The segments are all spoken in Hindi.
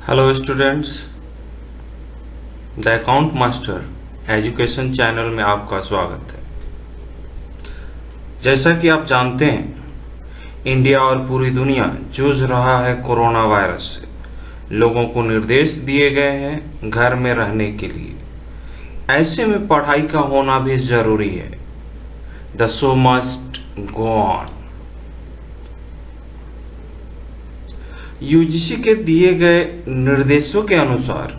Hello students, the account master education channel में आपका स्वागत है। जैसा कि आप जानते हैं, इंडिया और पूरी दुनिया जूझ रहा है कोरोना वायरस से। लोगों को निर्देश दिए गए हैं घर में रहने के लिए। ऐसे में पढ़ाई का होना भी जरूरी है। The show must go on. UGC के दिए गए निर्देशों के अनुसार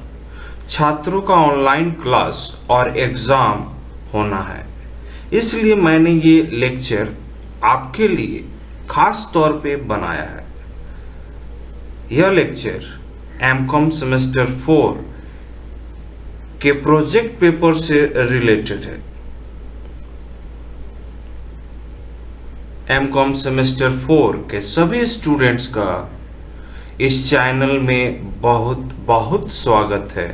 छात्रों का ऑनलाइन क्लास और एग्जाम होना है। इसलिए मैंने ये लेक्चर आपके लिए खास तौर पे बनाया है। यह लेक्चर एमकॉम सेमेस्टर 4 के प्रोजेक्ट पेपर से रिलेटेड है। एमकॉम सेमेस्टर 4 के सभी स्टूडेंट्स का इस चैनल में बहुत बहुत स्वागत है।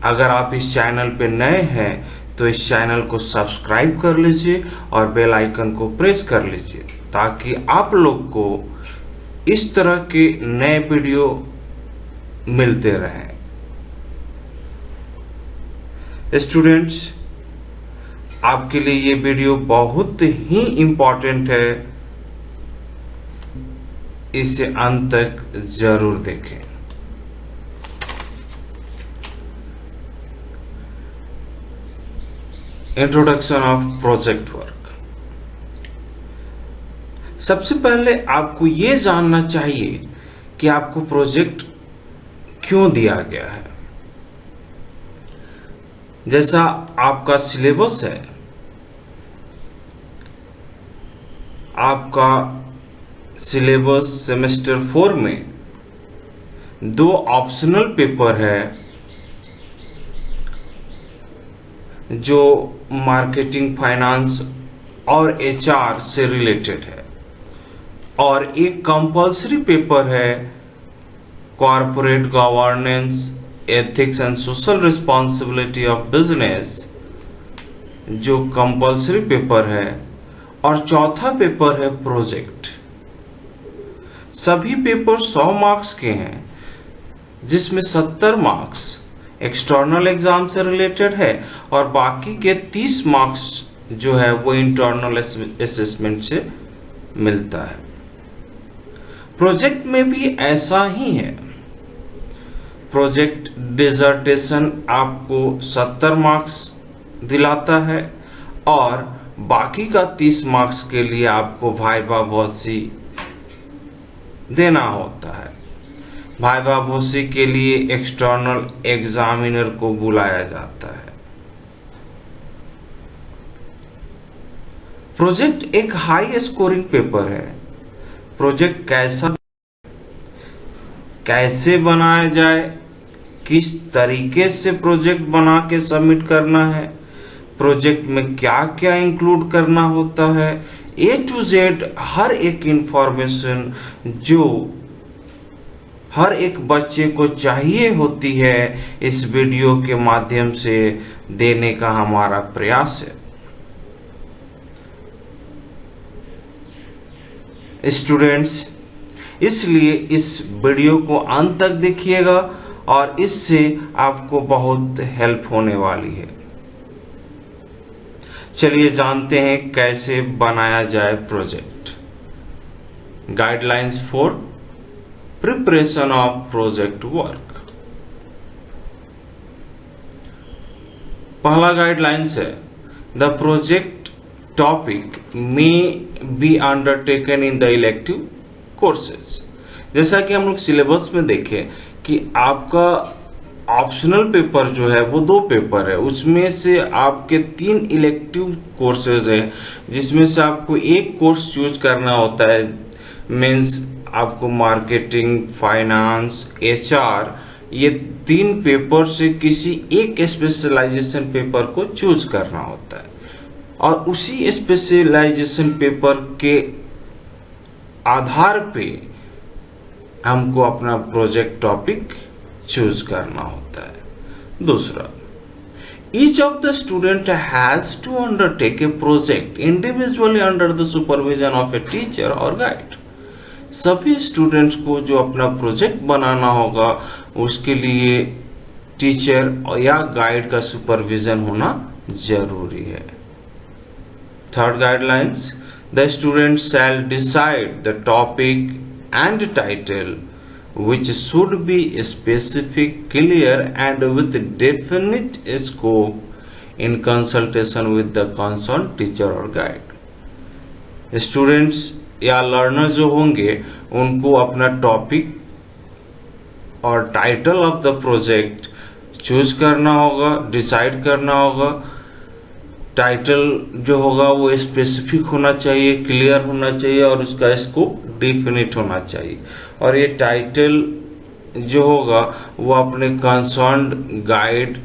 अगर आप इस चैनल पे नए हैं तो इस चैनल को सब्सक्राइब कर लीजिए और बेल आइकन को प्रेस कर लीजिए ताकि आप लोग को इस तरह के नए वीडियो मिलते रहें। स्टूडेंट्स, आपके लिए ये वीडियो बहुत ही इम्पोर्टेंट है। इसे अंत तक जरूर देखें। Introduction of project work. सबसे पहले आपको यह जानना चाहिए कि आपको प्रोजेक्ट क्यों दिया गया है। जैसा आपका सिलेबस है, आपका सिलेबस सेमेस्टर 4 में 2 ऑप्शनल पेपर है जो मार्केटिंग, फाइनेंस और एचआर से रिलेटेड है, और एक कंपल्सरी पेपर है corporate governance, ethics and social responsibility of business, जो कंपल्सरी पेपर है, और चौथा पेपर है प्रोजेक्ट। सभी पेपर 100 मार्क्स के हैं, जिसमें 70 मार्क्स एक्सटर्नल एग्जाम से रिलेटेड है और बाकी के 30 मार्क्स जो है वो इंटरनल असेसमेंट से मिलता है। प्रोजेक्ट में भी ऐसा ही है। प्रोजेक्ट डिसर्टेशन आपको 70 मार्क्स दिलाता है और बाकी का 30 मार्क्स के लिए आपको वाइवा वॉसी देना होता है। वाइवा वॉसी के लिए एक्सटर्नल एग्जामिनर को बुलाया जाता है। प्रोजेक्ट एक हाई स्कोरिंग पेपर है। प्रोजेक्ट कैसे बनाया जाए, किस तरीके से प्रोजेक्ट बना के सबमिट करना है, प्रोजेक्ट में क्या क्या इंक्लूड करना होता है, A to Z हर एक इंफॉर्मेशन जो हर एक बच्चे को चाहिए होती है, इस वीडियो के माध्यम से देने का हमारा प्रयास है। स्टूडेंट्स, इसलिए इस वीडियो को अंत तक देखिएगा और इससे आपको बहुत हेल्प होने वाली है। चलिए जानते हैं कैसे बनाया जाए project. Guidelines for preparation of project work. पहला गाइडलाइंस है, the project topic may be undertaken in the elective courses. जैसा कि हम लोग सिलेबस में देखें कि आपका ऑप्शनल पेपर जो है वो 2 पेपर है, उसमें से आपके 3 इलेक्टिव कोर्सेज है, जिसमें से आपको एक कोर्स चूज करना होता है। मीन्स आपको मार्केटिंग, फाइनेंस, एचआर, ये 3 पेपर से किसी एक स्पेशलाइजेशन पेपर को चूज करना होता है और उसी स्पेशलाइजेशन पेपर के आधार पे हमको अपना प्रोजेक्ट टॉपिक चूज करना होता है। दूसरा, each of the student has to undertake a project individually under the supervision of a teacher और गाइड। सभी स्टूडेंट्स को जो अपना प्रोजेक्ट बनाना होगा उसके लिए टीचर या गाइड का सुपरविजन होना जरूरी है। Third guidelines, the student shall decide the topic and title which should be specific, clear and with definite scope in consultation with the concerned teacher or guide। Students या लर्नर जो होंगे उनको अपना टॉपिक और title of the project choose करना होगा, डिसाइड करना होगा। टाइटल जो होगा वो स्पेसिफिक होना चाहिए, क्लियर होना चाहिए और उसका स्कोप डेफिनिट होना चाहिए। और ये टाइटल जो होगा वो अपने कंसर्न्ड गाइड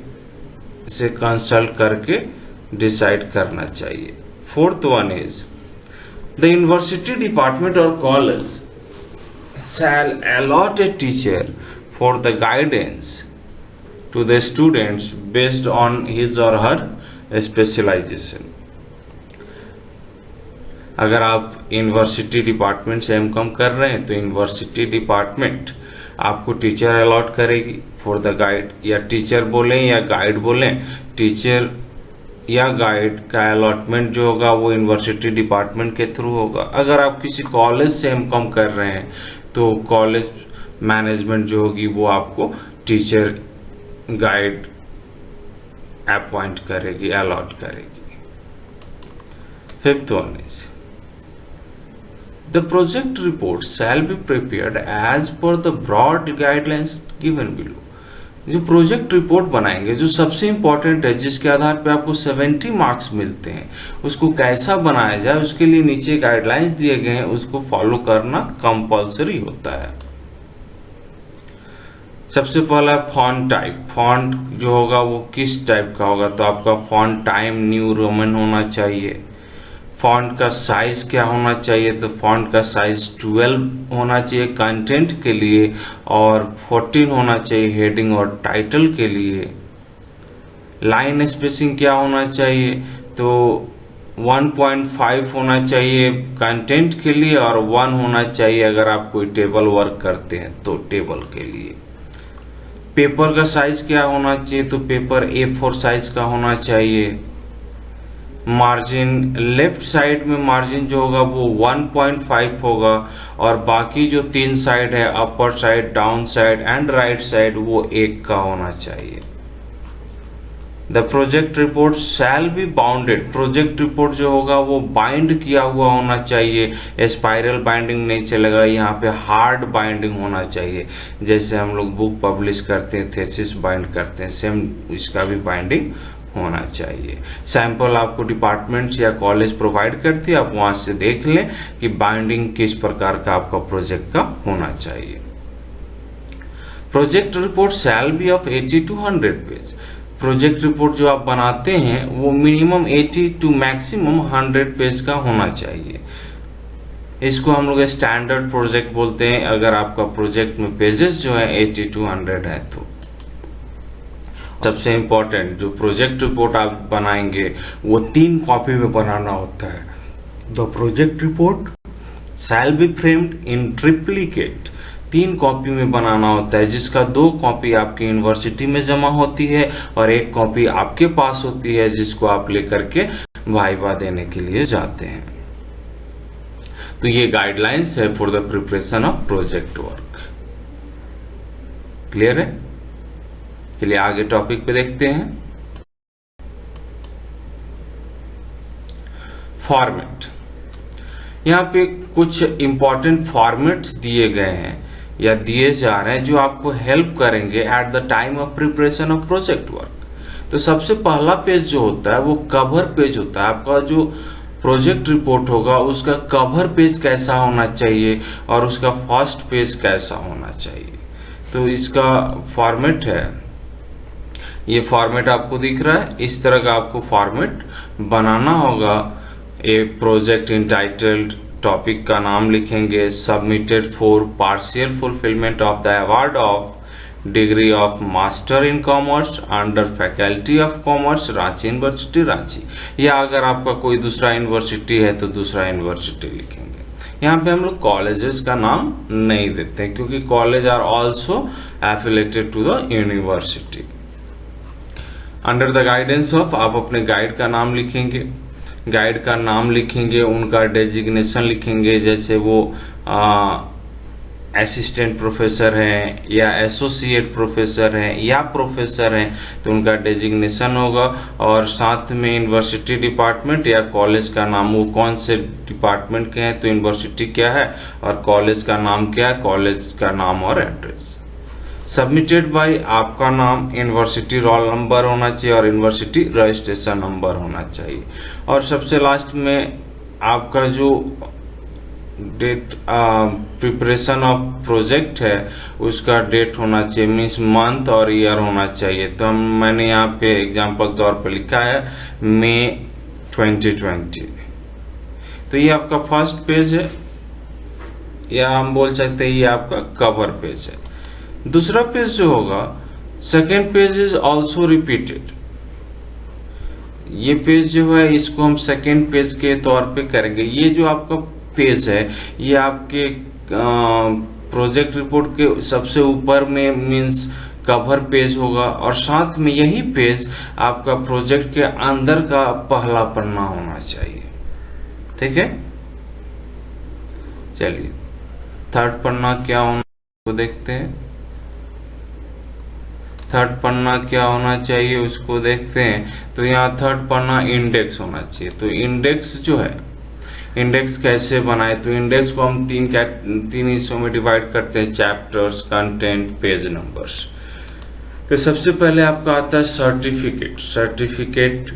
से कंसल्ट करके डिसाइड करना चाहिए। Fourth one is the university department और college shall allot a teacher for the guidance to the students based on his or her specialisation. अगर आप यूनिवर्सिटी डिपार्टमेंट से एमकॉम कर रहे हैं तो यूनिवर्सिटी डिपार्टमेंट आपको टीचर अलॉट करेगी फॉर द गाइड, या टीचर बोलें या गाइड बोलें, टीचर या गाइड का अलॉटमेंट जो होगा वो यूनिवर्सिटी डिपार्टमेंट के थ्रू होगा। अगर आप किसी कॉलेज से एमकॉम कर रहे हैं तो कॉलेज मैनेजमेंट जो होगी वो आपको टीचर गाइड अपॉइंट करेगी, अलॉट करेगी। Fifth one is the project report shall be prepared as per the broad guidelines given below. जो प्रोजेक्ट रिपोर्ट बनाएंगे, जो सबसे इंपॉर्टेंट है, जिसके आधार पे आपको 70 मार्क्स मिलते हैं, उसको कैसा बनाया जाए उसके लिए नीचे गाइडलाइंस दिए गए हैं, उसको फॉलो करना कंपलसरी होता है। सबसे पहला फॉन्ट टाइप। फॉन्ट जो होगा वो किस टाइप का होगा, तो आपका फॉन्ट टाइम न्यू रोमन होना चाहिए। फॉन्ट का साइज क्या होना चाहिए, तो फॉन्ट का साइज 12 होना चाहिए कंटेंट के लिए और 14 होना चाहिए हेडिंग और टाइटल के लिए। लाइन स्पेसिंग क्या होना चाहिए, तो 1.5 होना चाहिए कंटेंट के लिए और 1 होना चाहिए अगर आप कोई टेबल वर्क करते हैं तो टेबल के लिए। पेपर का साइज क्या होना चाहिए, तो पेपर A4 साइज का होना चाहिए। मार्जिन लेफ्ट साइड में मार्जिन जो होगा वो 1.5 होगा और बाकी जो 3 साइड है, upper side, down side and right side, वो 1 का होना चाहिए। The project report shall be bounded. Project report जो होगा वो बाइंड किया हुआ होना चाहिए। स्पाइरल बाइंडिंग नहीं चलेगा, यहाँ पे हार्ड बाइंडिंग होना चाहिए। जैसे हम लोग बुक पब्लिश करते हैं, थेसिस बाइंड करते हैं, सेम इसका भी बाइंडिंग होना चाहिए। सैंपल आपको डिपार्टमेंट्स या कॉलेज प्रोवाइड करती है, आप वहां से देख लें कि बाइंडिंग किस प्रकार का आपका प्रोजेक्ट का होना चाहिए। Project report shall B of 80 to 100 page. Project report जो आप बनाते हैं वो मिनिमम 80 टू मैक्सिमम 100 पेज का होना चाहिए। इसको हम लोग स्टैंडर्ड प्रोजेक्ट बोलते हैं अगर आपका प्रोजेक्ट में पेजेस जो है 80 to 100 है तो। सबसे इंपॉर्टेंट जो प्रोजेक्ट रिपोर्ट आप बनाएंगे वो 3 कॉपी में बनाना होता है। The project report shall B framed in triplicate. 3 copy में बनाना होता है, जिसका 2 कॉपी आपकी यूनिवर्सिटी में जमा होती है और 1 कॉपी आपके पास होती है जिसको आप लेकर के वाइवा देने के लिए जाते हैं। तो ये गाइडलाइंस है for the preparation of project work. Clear है? चलिए आगे टॉपिक पे देखते हैं। फॉर्मेट। यहाँ पे कुछ इंपॉर्टेंट फॉर्मेट्स दिए गए हैं या दिए जा रहे हैं जो आपको हेल्प करेंगे at the time of preparation of project work. तो सबसे पहला पेज जो होता है वो कवर पेज होता है। आपका जो प्रोजेक्ट रिपोर्ट होगा उसका कवर पेज कैसा होना चाहिए और उसका फर्स्ट पेज कैसा होना चाहिए। तो इसका फॉर्मेट है, ये फॉर्मेट आपको दिख रहा है, इस तरह का आपको फॉर्मेट बनाना होगा। ए प्रोजेक्ट इंटाइटल्ड, टॉपिक का नाम लिखेंगे, submitted for partial fulfilment of the award of degree of master in commerce under faculty of commerce Ranchi university Ranchi, या अगर आपका कोई दूसरा यूनिवर्सिटी है तो दूसरा यूनिवर्सिटी लिखेंगे। यहाँ पे हम लोग कॉलेजेस का नाम नहीं देते हैं क्योंकि college are also affiliated to the university. Under the guidance of, आप अपने गाइड का नाम लिखेंगे, गाइड का नाम लिखेंगे, उनका डेजिग्नेशन लिखेंगे, जैसे वो असिस्टेंट प्रोफेसर हैं या एसोसिएट प्रोफेसर हैं या प्रोफेसर हैं तो उनका डेजिग्नेशन होगा, और साथ में यूनिवर्सिटी डिपार्टमेंट या कॉलेज का नाम, वो कौन से डिपार्टमेंट के हैं तो यूनिवर्सिटी क्या है और कॉलेज का नाम क्या है, कॉलेज का नाम और एड्रेस। सबमिटेड बाय, आपका नाम, यूनिवर्सिटी रोल नंबर होना चाहिए और यूनिवर्सिटी रजिस्ट्रेशन नंबर होना चाहिए, और सबसे लास्ट में आपका जो डेट प्रिपरेशन ऑफ प्रोजेक्ट है उसका डेट होना चाहिए, मीन्स मंथ और ईयर होना चाहिए। तो मैंने यहाँ पे एग्जांपल तौर पे लिखा है मई 2020। तो ये आपका फर्स्ट पेज है, या हम बोल सकते हैं ये आपका कवर पेज है। दूसरा पेज जो होगा, second page is also repeated. ये पेज जो है इसको हम सेकेंड पेज के तौर पे करेंगे। ये जो आपका पेज है ये आपके प्रोजेक्ट रिपोर्ट के सबसे ऊपर में मीन्स कवर पेज होगा, और साथ में यही पेज आपका प्रोजेक्ट के अंदर का पहला पन्ना होना चाहिए। ठीक है, चलिए थर्ड पन्ना क्या होना उसको देखते हैं। थर्ड पन्ना क्या होना चाहिए उसको देखते हैं। तो यहाँ थर्ड पन्ना इंडेक्स होना चाहिए। तो इंडेक्स जो है, इंडेक्स कैसे बनाए, तो इंडेक्स को हम तीन हिस्सों में डिवाइड करते हैं, चैप्टर्स, कंटेंट, पेज नंबर्स। तो सबसे पहले आपका आता है सर्टिफिकेट। सर्टिफिकेट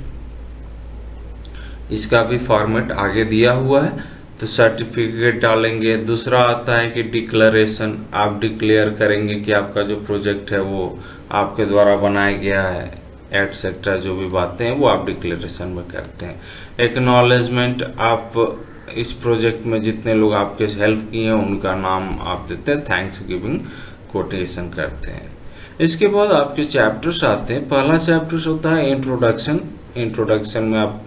इसका भी फॉर्मेट आगे दिया हुआ है, तो सर्टिफिकेट डालेंगे। दूसरा आता है कि डिक्लेरेशन, आप डिक्लेयर करेंगे कि आपका जो प्रोजेक्ट है वो आपके द्वारा बनाया गया है, एटसेट्रा जो भी बातें हैं वो आप डिक्लेरेशन में करते हैं। एक्नॉलेजमेंट, आप इस प्रोजेक्ट में जितने लोग आपके हेल्प किए हैं उनका नाम आप देते हैं, थैंक्स गिविंग कोटेशन करते हैं। इसके बाद आपके चैप्टर्स आते हैं। पहला चैप्टर्स होता है इंट्रोडक्शन। इंट्रोडक्शन में आप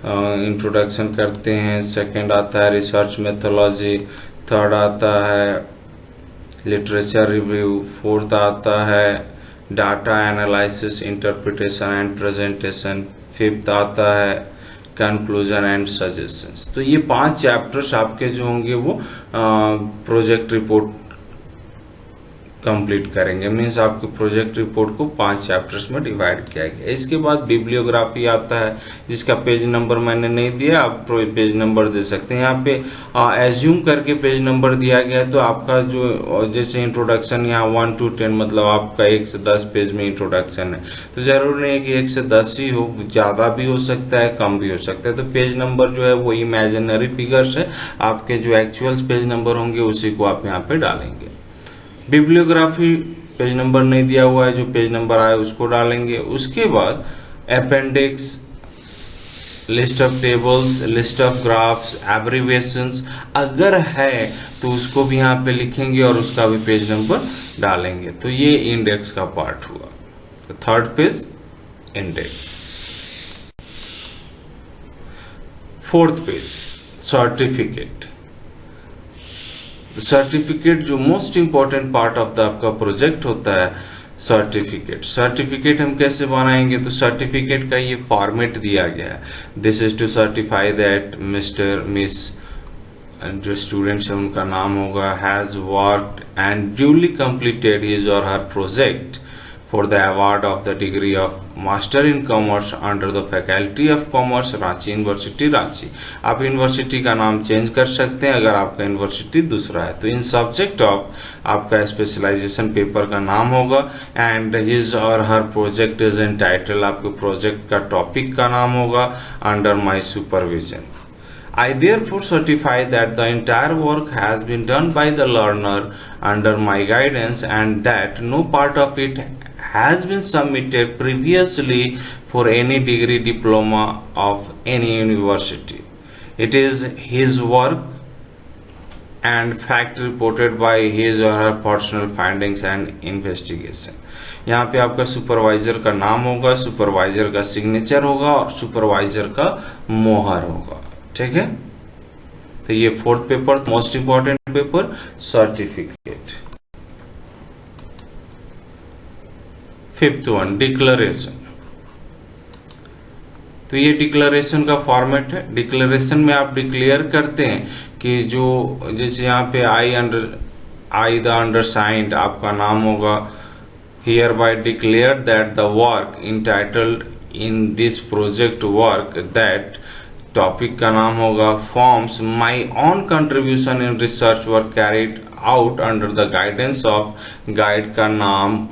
इंट्रोडक्शन करते हैं। सेकंड आता है रिसर्च मेथोलॉजी। थर्ड आता है लिटरेचर रिव्यू। फोर्थ आता है data analysis, interpretation and presentation. Fifth आता है कंक्लूजन एंड सजेशंस। तो ये 5 चैप्टर्स आपके जो होंगे वो प्रोजेक्ट रिपोर्ट कंप्लीट करेंगे, मीन्स आपके प्रोजेक्ट रिपोर्ट को 5 चैप्टर्स में डिवाइड किया गया। इसके बाद बिब्लियोग्राफी आता है जिसका पेज नंबर मैंने नहीं दिया, आप पेज नंबर दे सकते हैं। यहाँ पे एज्यूम करके पेज नंबर दिया गया है, तो आपका जो जैसे इंट्रोडक्शन यहाँ 1 to 10 मतलब आपका 1 से 10 पेज में इंट्रोडक्शन है, तो जरूर नहीं है कि 1 से 10 ही हो, ज्यादा भी हो सकता है, कम भी हो सकता है। तो पेज नंबर जो है वो इमेजिनरी फिगर्स है, आपके जो एक्चुअल पेज नंबर होंगे उसी को आप यहाँ पे डालेंगे। बिब्लियोग्राफी पेज नंबर नहीं दिया हुआ है, जो पेज नंबर आए उसको डालेंगे। उसके बाद appendix, list of tables, list of graphs, abbreviations अगर है तो उसको भी यहाँ पे लिखेंगे और उसका भी पेज नंबर डालेंगे। तो ये इंडेक्स का पार्ट हुआ। तो third page index. Fourth page certificate. Certificate जो most important part of the आपका प्रोजेक्ट होता है सर्टिफिकेट। सर्टिफिकेट हम कैसे बनाएंगे, तो सर्टिफिकेट का ये फॉर्मेट दिया गया है। This is to certify that mister miss, जो स्टूडेंट्स है उनका नाम होगा, has worked and duly completed his or her project for the award of the degree of Master in Commerce under the Faculty of Commerce, Ranchi university, Ranchi. आप यूनिवर्सिटी का नाम चेंज कर सकते हैं अगर आपका यूनिवर्सिटी दूसरा है। तो इन सब्जेक्ट ऑफ आपका स्पेशलाइजेशन पेपर का नाम होगा, and his or her project is entitle, आपके प्रोजेक्ट का टॉपिक का नाम होगा, under my supervision. I therefore certify that the entire work has been done by the learner under my guidance and that no part of it has been submitted previously for any degree diploma of any university. It is his work and fact reported by his or her personal findings and investigation. यहाँ पे आपका सुपरवाइजर का नाम होगा, सुपरवाइजर का सिग्नेचर होगा और सुपरवाइजर का मोहर होगा। ठीक है, तो ये fourth paper, most important paper, certificate. Fifth one, declaration. तो ये डिक्लेरेशन का फॉर्मेट है। डिक्लेरेशन में आप डिक्लेयर करते हैं कि जो, जैसे यहाँ पे आई द अंडरसाइंड आपका नाम होगा, here bye declare that the work entitled in this project work, that topic का नाम होगा forms my on contribution in research work carried out under the guidance of, guide का नाम,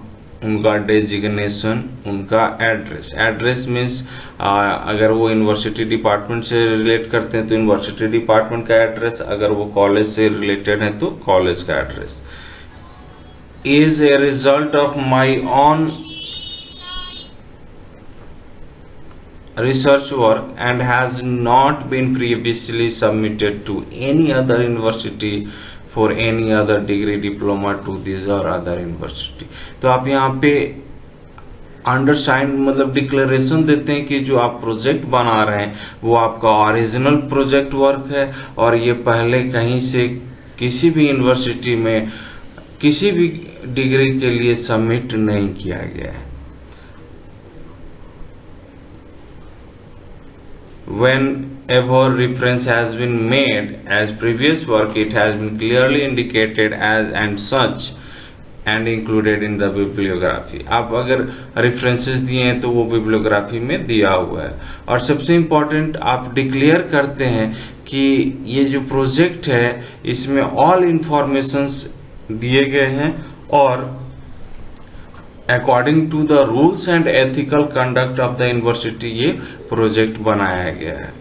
उनका डेजिग्नेशन, उनका एड्रेस। एड्रेस मीन्स अगर वो यूनिवर्सिटी डिपार्टमेंट से रिलेट करते हैं तो यूनिवर्सिटी डिपार्टमेंट का एड्रेस, अगर वो कॉलेज से रिलेटेड है तो कॉलेज का address. Is a result of my on research work and has not been previously submitted to any other university for any other degree diploma to this or other university। तो आप यहाँ पे अंडरसाइंड मतलब डिक्लेरेशन देते हैं कि जो आप प्रोजेक्ट बना रहे हैं वो आपका ओरिजिनल प्रोजेक्ट वर्क है और ये पहले कहीं से किसी भी यूनिवर्सिटी में किसी भी डिग्री के लिए सबमिट नहीं किया गया है। Whenever reference has been made as previous work, it has been clearly indicated as and such and included in the bibliography। आप अगर references दिए हैं तो वो bibliography में दिया हुआ है। और सबसे important आप डिक्लेयर करते हैं कि ये जो प्रोजेक्ट है इसमें all informations दिए गए हैं और according to the rules and ethical conduct of the university ये प्रोजेक्ट बनाया गया है।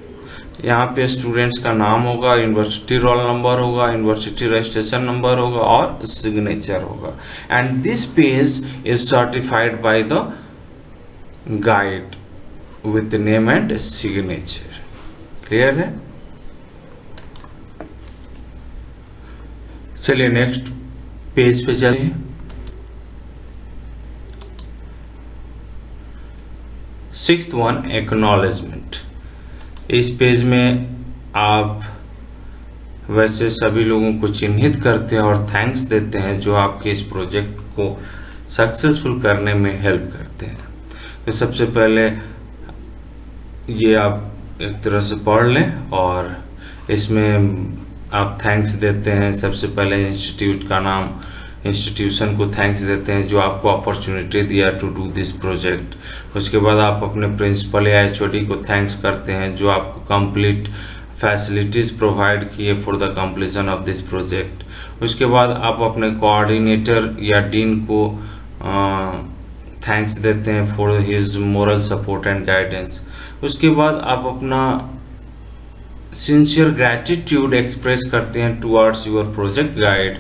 यहाँ पे स्टूडेंट्स का नाम होगा, यूनिवर्सिटी रोल नंबर होगा, यूनिवर्सिटी रजिस्ट्रेशन नंबर होगा और सिग्नेचर होगा। And this page is certified by the guide with name and signature. Clear है? चलिए नेक्स्ट पेज पे चलिए। Sixth one, acknowledgement. इस पेज में आप वैसे सभी लोगों को चिन्हित करते हैं और थैंक्स देते हैं जो आपके इस प्रोजेक्ट को सक्सेसफुल करने में हेल्प करते हैं। तो सबसे पहले ये आप एक तरह से पढ़ लें और इसमें आप थैंक्स देते हैं। सबसे पहले इंस्टीट्यूट का नाम, इंस्टीट्यूशन को थैंक्स देते हैं जो आपको अपॉर्चुनिटी दिया टू डू दिस प्रोजेक्ट। उसके बाद आप अपने प्रिंसिपल या एचओडी को थैंक्स करते हैं जो आपको कंप्लीट फैसिलिटीज प्रोवाइड किए for the completion of this project. उसके बाद आप अपने कोऑर्डिनेटर या डीन को थैंक्स देते हैं for his moral support and guidance. उसके बाद आप अपना सिंसियर ग्रैटिट्यूड एक्सप्रेस करते हैं टुवर्ड्स योर प्रोजेक्ट गाइड।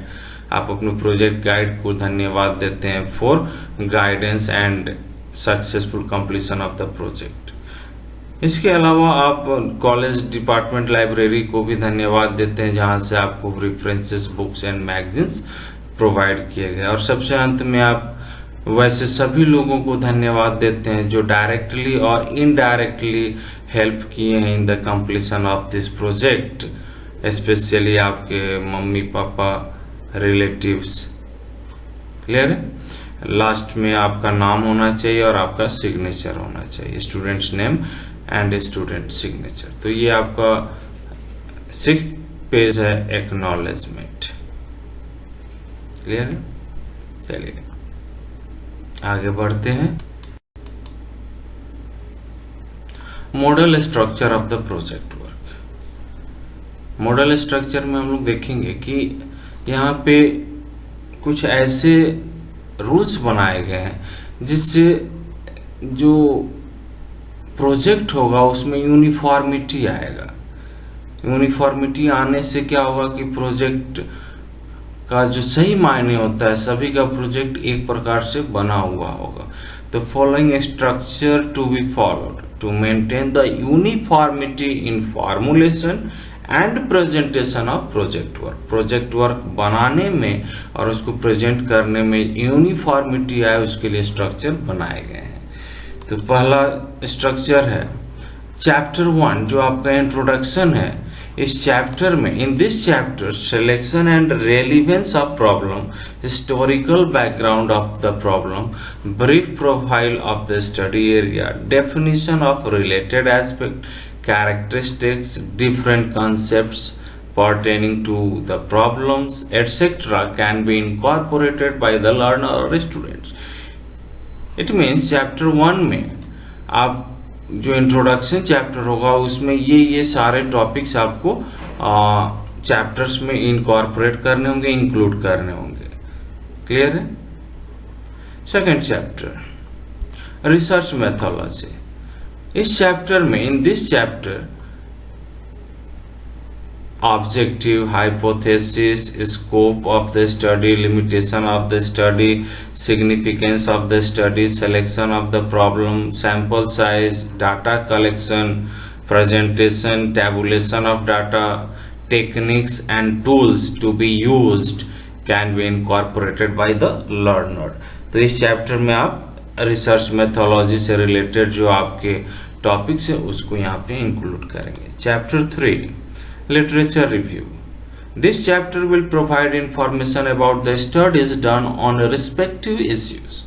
आप अपने प्रोजेक्ट गाइड को धन्यवाद देते हैं for guidance and successful completion of the project. इसके अलावा आप कॉलेज डिपार्टमेंट लाइब्रेरी को भी धन्यवाद देते हैं जहां से आपको references, books and magazines provide किए गए। और सबसे अंत में आप वैसे सभी लोगों को धन्यवाद देते हैं जो डायरेक्टली और इनडायरेक्टली हेल्प किए हैं in the completion of this project, specially आपके मम्मी पापा, रिलेटिव्स। क्लियर है? लास्ट में आपका नाम होना चाहिए और आपका सिग्नेचर होना चाहिए, students name and student signature. तो ये आपका सिक्स्थ पेज है, एक्नॉलेजमेंट। क्लियर है? चलिए आगे बढ़ते हैं। Model structure of the project work. Model structure में हम लोग देखेंगे कि यहाँ पे कुछ ऐसे रूल्स बनाए गए हैं जिससे जो प्रोजेक्ट होगा उसमें यूनिफॉर्मिटी आएगा। यूनिफॉर्मिटी आने से क्या होगा कि प्रोजेक्ट का जो सही मायने होता है, सभी का प्रोजेक्ट एक प्रकार से बना हुआ होगा। तो following structure to be followed to maintain the uniformity in formulation and presentation of project work. Project work बनाने में और उसको प्रेजेंट करने में यूनिफॉर्मिटी आए उसके लिए स्ट्रक्चर बनाए गए हैं। तो पहला स्ट्रक्चर है चैप्टर 1 जो आपका इंट्रोडक्शन है। इस चैप्टर में, in this chapter, selection and relevance of problem, historical background of the problem, brief profile of the study area, definition of related aspect, characteristics, different concepts pertaining to the problems, etc. can be incorporated by the learner or students. It means chapter 1 में आप जो इंट्रोडक्शन चैप्टर होगा उसमें ये सारे टॉपिक्स आपको चैप्टर्स में इनकॉर्पोरेट करने होंगे, इंक्लूड करने होंगे। क्लियर है? Second chapter, research methodology. इस चैप्टर में, in this chapter, objective, hypothesis, scope of the study, limitation of the study, significance of the study, selection of the problem, sample size, data collection, presentation, tabulation of data, techniques and tools to be used can be incorporated by the learner. तो इस चैप्टर में आप रिसर्च मेथोलॉजी से रिलेटेड जो आपके टॉपिक्स है उसको यहाँ पे इंक्लूड करेंगे। Chapter 3, literature review. This chapter will provide information about the studies done on respective issues.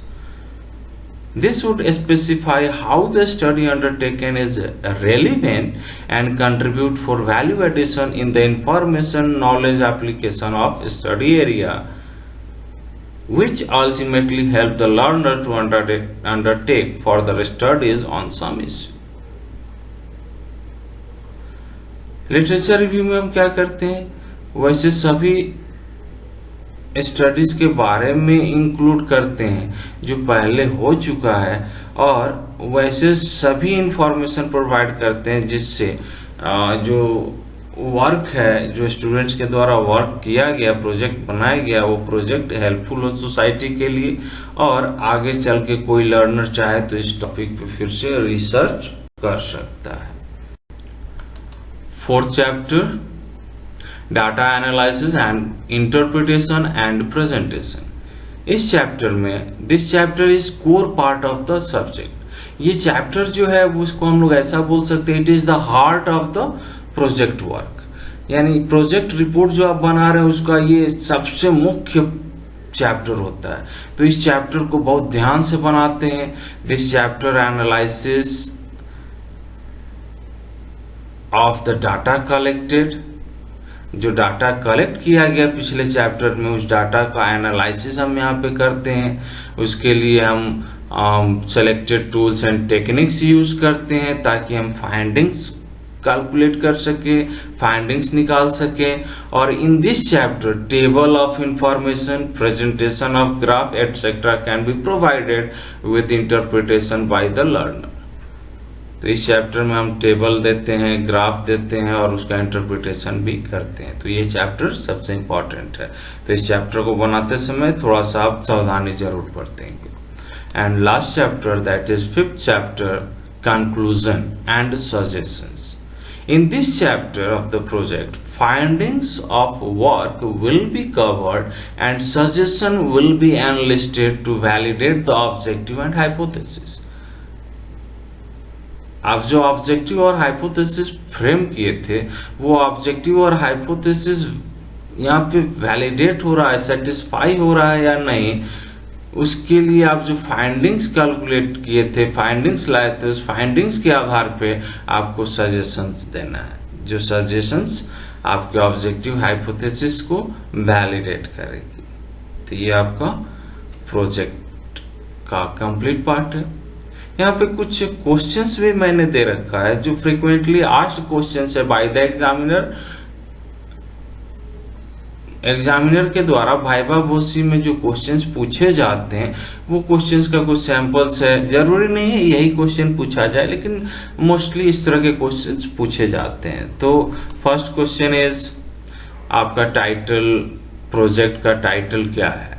This would specify how the study undertaken is relevant and contribute for value addition in the information knowledge application of study area, which ultimately help the learner to undertake further studies on some issue. Literature review में हम क्या करते हैं, वैसे सभी स्टडीज के बारे में इंक्लूड करते हैं जो पहले हो चुका है, और वैसे सभी इंफॉर्मेशन प्रोवाइड करते हैं जिससे जो वर्क है, जो स्टूडेंट्स के द्वारा वर्क किया गया, प्रोजेक्ट बनाया गया, वो प्रोजेक्ट हेल्पफुल हो सोसाइटी के लिए, और आगे चल के कोई लर्नर चाहे तो इस टॉपिक पे फिर से रिसर्च कर सकता है। Fourth chapter, data analysis and interpretation and presentation. इस चैप्टर में, this chapter is core part of the subject. ये चैप्टर जो है वो उसको हम लोग ऐसा बोल सकते हैं, it is the heart of the project work. यानी प्रोजेक्ट रिपोर्ट जो आप बना रहे हैं उसका ये सबसे मुख्य चैप्टर होता है। तो इस चैप्टर को बहुत ध्यान से बनाते हैं। This chapter analysis of the data collected, जो डाटा कलेक्ट किया गया पिछले चैप्टर में, उस डाटा का एनालिसिस हम यहाँ पे करते हैं। उसके लिए हम selected tools and techniques use करते हैं ताकि हम फाइंडिंग्स कैलकुलेट कर सके, फाइंडिंग्स निकाल सके। और इन this chapter table of information, presentation of graph etcetera can be provided with interpretation bye the learner. तो इस चैप्टर में हम टेबल देते हैं, ग्राफ देते हैं और उसका इंटरप्रिटेशन भी करते हैं। तो ये चैप्टर सबसे इंपॉर्टेंट है। तो इस चैप्टर को बनाते समय थोड़ा सा आप सावधानी जरूर बरतेंगे। And last chapter, that is fifth chapter, conclusion and suggestions. In this chapter of the project, findings of work will be covered and suggestion will be enlisted to validate the objective and hypothesis. आप जो ऑब्जेक्टिव और हाइपोथेसिस फ्रेम किए थे, वो ऑब्जेक्टिव और हाइपोथेसिस यहाँ पे वैलिडेट हो रहा है, सेटिस्फाई हो रहा है या नहीं, उसके लिए आप जो फाइंडिंग्स कैलकुलेट किए थे, फाइंडिंग्स लाए थे, उस फाइंडिंग्स के आधार पे आपको सजेशंस देना है, जो सजेशंस आपके ऑब्जेक्टिव हाइपोथेसिस को वैलिडेट करेगी। तो ये आपका प्रोजेक्ट का कंप्लीट पार्ट है। यहाँ पे कुछ क्वेश्चंस भी मैंने दे रखा है जो फ्रीक्वेंटली आस्क्ड क्वेश्चंस है बाय द एग्जामिनर। एग्जामिनर के द्वारा वाइवा वोसी में जो क्वेश्चंस पूछे जाते हैं वो क्वेश्चंस का कुछ सैंपल्स है। जरूरी नहीं है यही क्वेश्चन पूछा जाए, लेकिन मोस्टली इस तरह के क्वेश्चंस पूछे जाते हैं। तो फर्स्ट क्वेश्चन इज आपका टाइटल, प्रोजेक्ट का टाइटल क्या है,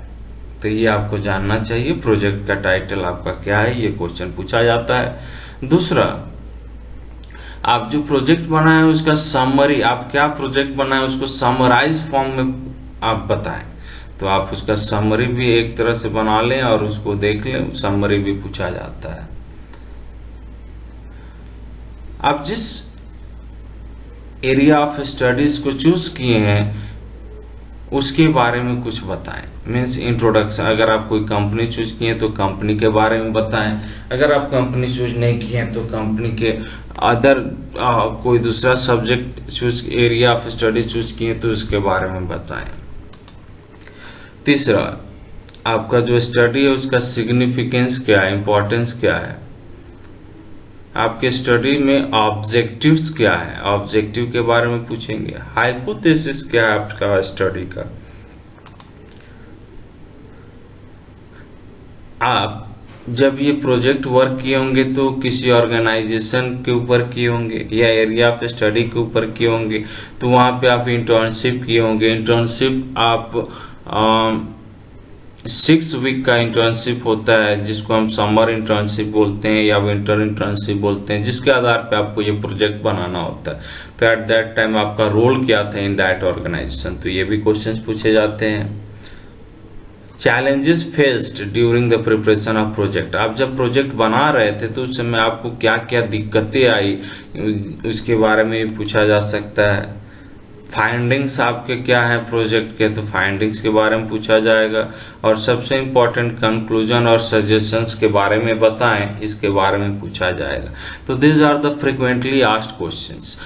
तो ये आपको जानना चाहिए। प्रोजेक्ट का टाइटल आपका क्या है, ये क्वेश्चन पूछा जाता है। दूसरा, आप जो प्रोजेक्ट बनाए उसका समरी, आप क्या प्रोजेक्ट बनाए उसको समराइज फॉर्म में आप बताएं। तो आप उसका समरी भी एक तरह से बना लें और उसको देख लें, समरी भी पूछा जाता है। आप जिस एरिया ऑफ स्टडीज को चूज किए हैं उसके बारे में कुछ बताएं। मीन्स इंट्रोडक्शन, अगर आप कोई कंपनी चूज किए तो कंपनी के बारे में बताएं, अगर आप कंपनी चूज नहीं किए तो कंपनी के अदर कोई दूसरा subject choose, area of study choose किए तो उसके बारे में बताएं। तीसरा, आपका जो स्टडी है उसका सिग्निफिकेंस क्या है, इंपॉर्टेंस क्या है, आपके स्टडी में ऑब्जेक्टिव्स क्या है, ऑब्जेक्टिव के बारे में पूछेंगे। हाइपोथेसिस क्या है आपका स्टडी का। आप जब ये प्रोजेक्ट वर्क किए होंगे तो किसी ऑर्गेनाइजेशन के ऊपर किए होंगे या एरिया ऑफ स्टडी के ऊपर किए होंगे, तो वहां पे आप इंटर्नशिप किए होंगे। इंटर्नशिप आप 6 वीक का इंटर्नशिप होता है जिसको हम समर इंटर्नशिप बोलते हैं या विंटर इंटर्नशिप बोलते हैं, जिसके आधार पे आपको ये प्रोजेक्ट बनाना होता है। तो एट दैट टाइम आपका रोल क्या था इन दैट ऑर्गेनाइजेशन, तो ये भी क्वेश्चंस पूछे जाते हैं। Challenges faced during the preparation of project, आप जब प्रोजेक्ट बना रहे थे तो उस समय आपको क्या क्या दिक्कतें आई उसके बारे में भी पूछा जा सकता है। फाइंडिंग्स आपके क्या है प्रोजेक्ट के, तो फाइंडिंग्स के बारे में पूछा जाएगा। और सबसे इम्पोर्टेंट कंक्लूजन और सजेशंस के बारे में बताएं, इसके बारे में पूछा जाएगा। तो this are the frequently asked questions.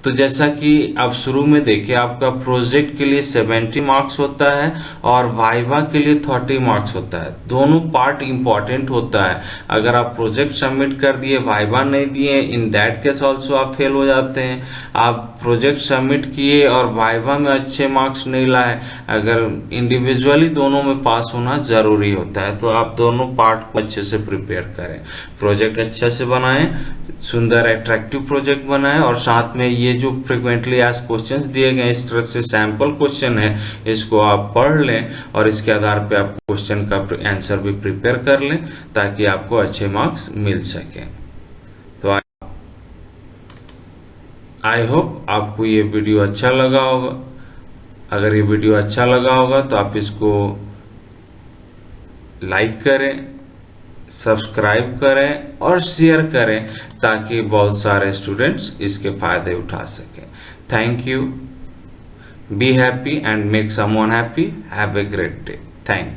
तो जैसा कि आप शुरू में देखिए, आपका प्रोजेक्ट के लिए 70 मार्क्स होता है और वाइवा के लिए 30 मार्क्स होता है। दोनों पार्ट इंपॉर्टेंट होता है। अगर आप प्रोजेक्ट सबमिट कर दिए, वाइवा नहीं दिए, इन दैट केस ऑल्सो आप फेल हो जाते हैं। आप प्रोजेक्ट सबमिट किए और वाइवा में अच्छे मार्क्स नहीं लाए, अगर इंडिविजुअली दोनों में पास होना जरूरी होता है। तो आप दोनों पार्ट को अच्छे से प्रिपेयर करें, प्रोजेक्ट अच्छे से बनाएं, सुंदर अट्रैक्टिव प्रोजेक्ट बनाएं, और साथ में ये जो फ्रिक्वेंटली आस्क्ड क्वेश्चंस दिए गए इस तरह से सैंपल क्वेश्चन है, इसको आप पढ़ लें और इसके आधार पे आप क्वेश्चन का आंसर भी प्रिपेयर कर लें ताकि आपको अच्छे मार्क्स मिल सके। तो आई होप आपको ये वीडियो अच्छा लगा होगा। अगर ये वीडियो अच्छा लगा होगा तो आप इसको लाइक करें, सब्सक्राइब करें और शेयर करें ताकि बहुत सारे स्टूडेंट्स इसके फायदे उठा सकें। Thank you. Be happy and make someone happy. Have a great day. Thank you.